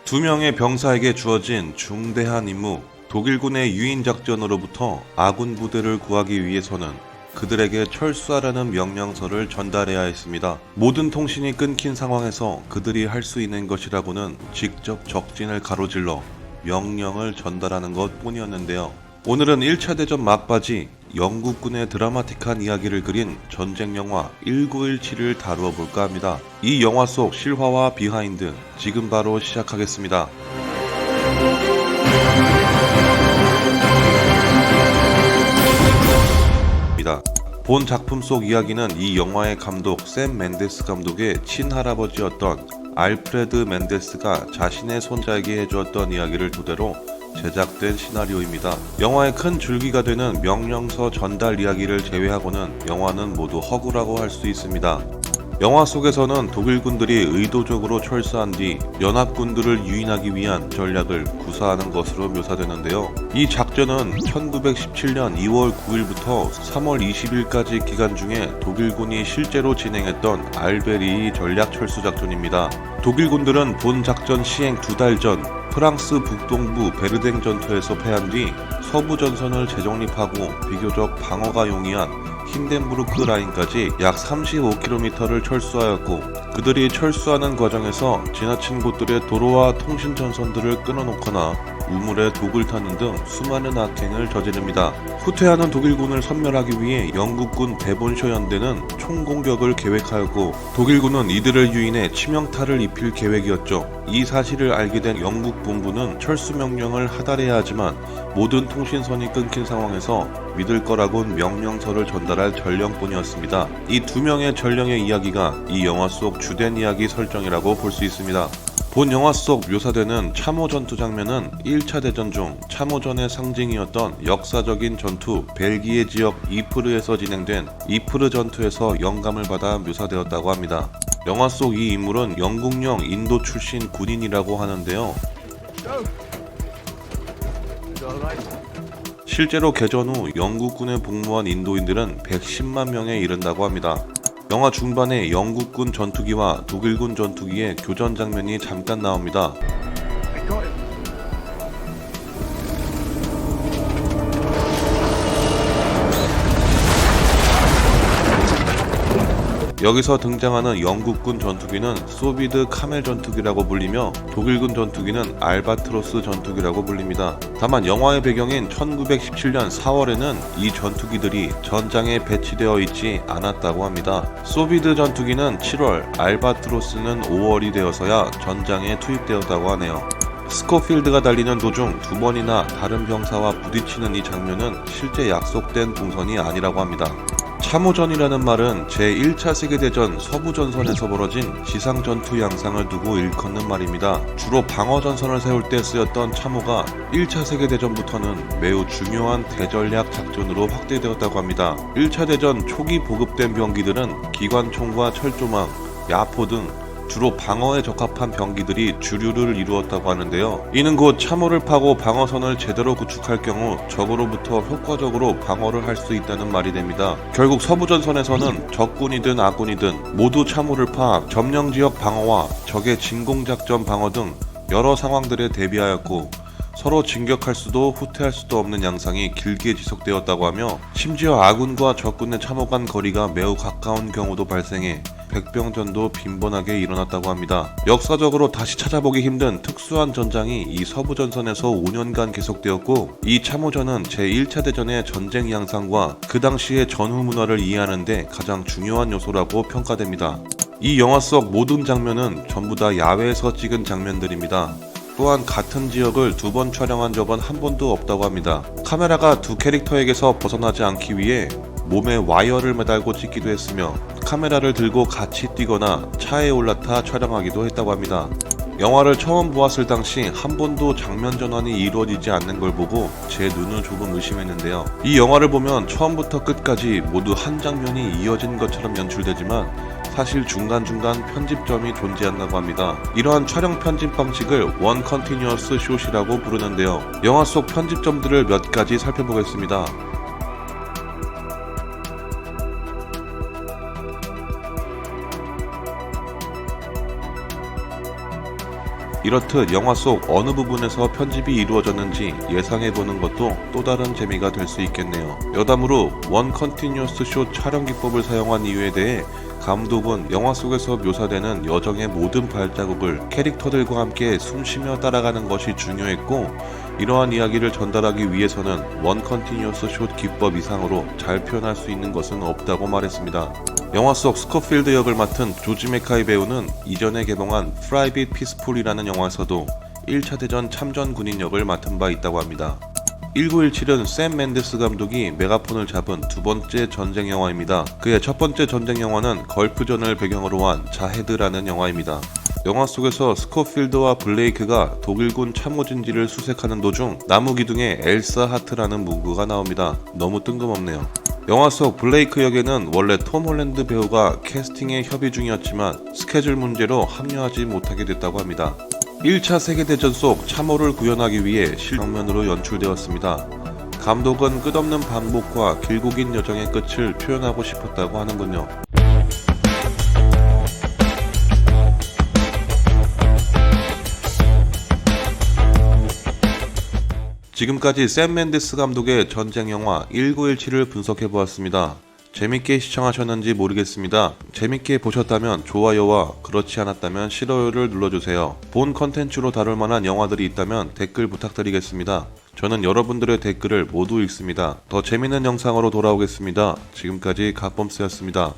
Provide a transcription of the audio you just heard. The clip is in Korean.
두 명의 병사에게 주어진 중대한 임무, 독일군의 유인작전으로부터 아군 부대를 구하기 위해서는 그들에게 철수하라는 명령서를 전달해야 했습니다. 모든 통신이 끊긴 상황에서 그들이 할 수 있는 것이라고는 직접 적진을 가로질러 명령을 전달하는 것 뿐이었는데요. 오늘은 1차 대전 막바지 영국군의 드라마틱한 이야기를 그린 전쟁 영화 1917을 다루어 볼까 합니다. 이 영화 속 실화와 비하인드 지금 바로 시작하겠습니다. 본 작품 속 이야기는 이 영화의 감독 샘 맨데스 감독의 친할아버지였던 알프레드 맨데스가 자신의 손자에게 해주었던 이야기를 토대로 제작된 시나리오입니다. 영화의 큰 줄기가 되는 명령서 전달 이야기를 제외하고는 영화는 모두 허구라고 할 수 있습니다. 영화 속에서는 독일군들이 의도적으로 철수한 뒤 연합군들을 유인하기 위한 전략을 구사하는 것으로 묘사되는데요. 이 작전은 1917년 2월 9일부터 3월 20일까지 기간 중에 독일군이 실제로 진행했던 알베리히 전략 철수 작전입니다. 독일군들은 본 작전 시행 2달 전 프랑스 북동부 베르댕 전투에서 패한 뒤 서부 전선을 재정립하고 비교적 방어가 용이한 힌덴부르크 라인까지 약 35km를 철수하였고, 그들이 철수하는 과정에서 지나친 곳들의 도로와 통신 전선들을 끊어놓거나 우물에 독을 타는 등 수많은 악행을 저지릅니다. 후퇴하는 독일군을 섬멸하기 위해 영국군 대본쇼 연대는 총공격을 계획하였고, 독일군은 이들을 유인해 치명타를 입힐 계획이었죠. 이 사실을 알게 된 영국 본부는 철수 명령을 하달해야 하지만 모든 통신선이 끊긴 상황에서 믿을 거라곤 명령서를 전달할 전령뿐이었습니다. 이 두 명의 전령의 이야기가 이 영화 속 주된 이야기 설정이라고 볼 수 있습니다. 본 영화 속 묘사되는 참호 전투 장면은 1차 대전 중 참호전의 상징이었던 역사적인 전투 벨기에 지역 이프르에서 진행된 이프르 전투에서 영감을 받아 묘사되었다고 합니다. 영화 속 이 인물은 영국령 인도 출신 군인이라고 하는데요. 실제로 개전 후 영국군에 복무한 인도인들은 110만 명에 이른다고 합니다. 영화 중반에 영국군 전투기와 독일군 전투기의 교전 장면이 잠깐 나옵니다. 여기서 등장하는 영국군 전투기는 소비드 카멜 전투기라고 불리며 독일군 전투기는 알바트로스 전투기라고 불립니다. 다만 영화의 배경인 1917년 4월에는 이 전투기들이 전장에 배치되어 있지 않았다고 합니다. 소비드 전투기는 7월, 알바트로스는 5월이 되어서야 전장에 투입되었다고 하네요. 스코필드가 달리는 도중 두 번이나 다른 병사와 부딪히는 이 장면은 실제 약속된 동선이 아니라고 합니다. 참호전이라는 말은 제1차 세계대전 서부전선에서 벌어진 지상전투 양상을 두고 일컫는 말입니다. 주로 방어전선을 세울 때 쓰였던 참호가 1차 세계대전부터는 매우 중요한 대전략 작전으로 확대되었다고 합니다. 1차 대전 초기 보급된 병기들은 기관총과 철조망, 야포 등 주로 방어에 적합한 병기들이 주류를 이루었다고 하는데요. 이는 곧 참호를 파고 방어선을 제대로 구축할 경우 적으로부터 효과적으로 방어를 할 수 있다는 말이 됩니다. 결국 서부전선에서는 적군이든 아군이든 모두 참호를 파 점령지역 방어와 적의 진공작전 방어 등 여러 상황들에 대비하였고, 서로 진격할 수도 후퇴할 수도 없는 양상이 길게 지속되었다고 하며, 심지어 아군과 적군의 참호 간 거리가 매우 가까운 경우도 발생해 백병전도 빈번하게 일어났다고 합니다. 역사적으로 다시 찾아보기 힘든 특수한 전장이 이 서부전선에서 5년간 계속되었고, 이 참호전은 제1차 대전의 전쟁 양상과 그 당시의 전후 문화를 이해하는 데 가장 중요한 요소라고 평가됩니다. 이 영화 속 모든 장면은 전부 다 야외에서 찍은 장면들입니다. 또한 같은 지역을 두 번 촬영한 적은 한 번도 없다고 합니다. 카메라가 두 캐릭터에게서 벗어나지 않기 위해 몸에 와이어를 매달고 찍기도 했으며, 카메라를 들고 같이 뛰거나 차에 올라타 촬영하기도 했다고 합니다. 영화를 처음 보았을 당시 한 번도 장면 전환이 이루어지지 않는 걸 보고 제 눈을 조금 의심했는데요. 이 영화를 보면 처음부터 끝까지 모두 한 장면이 이어진 것처럼 연출되지만 사실 중간중간 편집점이 존재한다고 합니다. 이러한 촬영 편집 방식을 원 컨티뉴어스 숏이라고 부르는데요. 영화 속 편집점들을 몇 가지 살펴보겠습니다. 이렇듯 영화 속 어느 부분에서 편집이 이루어졌는지 예상해보는 것도 또 다른 재미가 될 수 있겠네요. 여담으로 원 컨티뉴어스 숏 촬영 기법을 사용한 이유에 대해 감독은 영화 속에서 묘사되는 여정의 모든 발자국을 캐릭터들과 함께 숨쉬며 따라가는 것이 중요했고, 이러한 이야기를 전달하기 위해서는 원 컨티뉴어스 숏 기법 이상으로 잘 표현할 수 있는 것은 없다고 말했습니다. 영화 속 스코필드 역을 맡은 조지 메카이 배우는 이전에 개봉한 프라이빗 피스풀이라는 영화에서도 1차 대전 참전 군인 역을 맡은 바 있다고 합니다. 1917은 샘 맨데스 감독이 메가폰을 잡은 두 번째 전쟁 영화입니다. 그의 첫 번째 전쟁 영화는 걸프전을 배경으로 한 자헤드라는 영화입니다. 영화 속에서 스코필드와 블레이크가 독일군 참호진지를 수색하는 도중 나무 기둥에 엘사 하트라는 문구가 나옵니다. 너무 뜬금없네요. 영화 속 블레이크 역에는 원래 톰 홀랜드 배우가 캐스팅에 협의 중이었지만 스케줄 문제로 합류하지 못하게 됐다고 합니다. 1차 세계대전 속 참호를 구현하기 위해 실장면으로 연출되었습니다. 감독은 끝없는 반복과 길고 긴 여정의 끝을 표현하고 싶었다고 하는군요. 지금까지 샘 맨데스 감독의 전쟁 영화 1917을 분석해보았습니다. 재밌게 시청하셨는지 모르겠습니다. 재밌게 보셨다면 좋아요와 그렇지 않았다면 싫어요를 눌러주세요. 본 컨텐츠로 다룰 만한 영화들이 있다면 댓글 부탁드리겠습니다. 저는 여러분들의 댓글을 모두 읽습니다. 더 재밌는 영상으로 돌아오겠습니다. 지금까지 갓범스였습니다.